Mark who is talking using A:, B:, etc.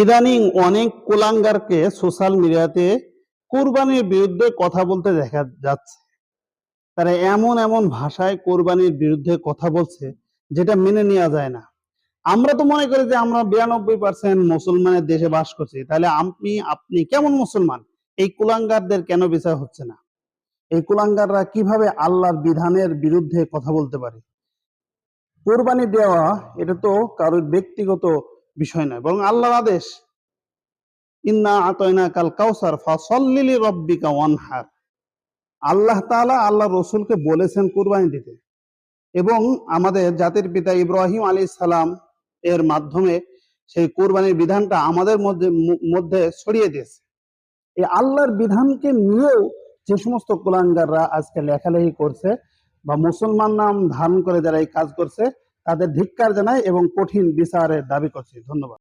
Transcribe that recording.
A: ইদানিং অনেক কুলাঙ্গারকে সোশ্যাল মিডিয়াতে কোরবানির বিরুদ্ধে কথা বলতে দেখা যাচ্ছে। তারা এমন এমন ভাষায় কোরবানির বিরুদ্ধে কথা বলছে যেটা মেনে নেওয়া যায় না। আমরা তো মনে করি যে আমরা 92% মুসলমানের দেশে বাস করছি, তাহলে আপনি কেমন মুসলমান? এই কুলাঙ্গারদের কেন বিচার হচ্ছে না? এই কুলাঙ্গাররা কিভাবে আল্লাহর বিধানের বিরুদ্ধে কথা বলতে পারে? কোরবানি দেওয়া এটা তো কারোর ব্যক্তিগত বিষয় নয়, বরং আল্লাহর আদেশ। ইন্না আতাইনা কাল কাউসার ফাসাল্লি লিরাব্বিকা ওয়ানহার। আল্লাহ তাআলা আল্লাহ রসুলকে বলেছেন কুরবানি দিতে, এবং আমাদের জাতির পিতা ইব্রাহিম আলাইহিস সালাম এর মাধ্যমে সেই কুরবানির বিধানটা আমাদের মধ্যে ছড়িয়ে দিয়েছে। এই আল্লাহর বিধানকে নিয়েও যে সমস্ত কুলাঙ্গাররা আজকে লেখালেখি করছে বা মুসলমান নাম ধারণ করে যারা এই কাজ করছে, তাদের ধিক্কার জানাই এবং কঠিন বিচারের দাবি করছি। ধন্যবাদ।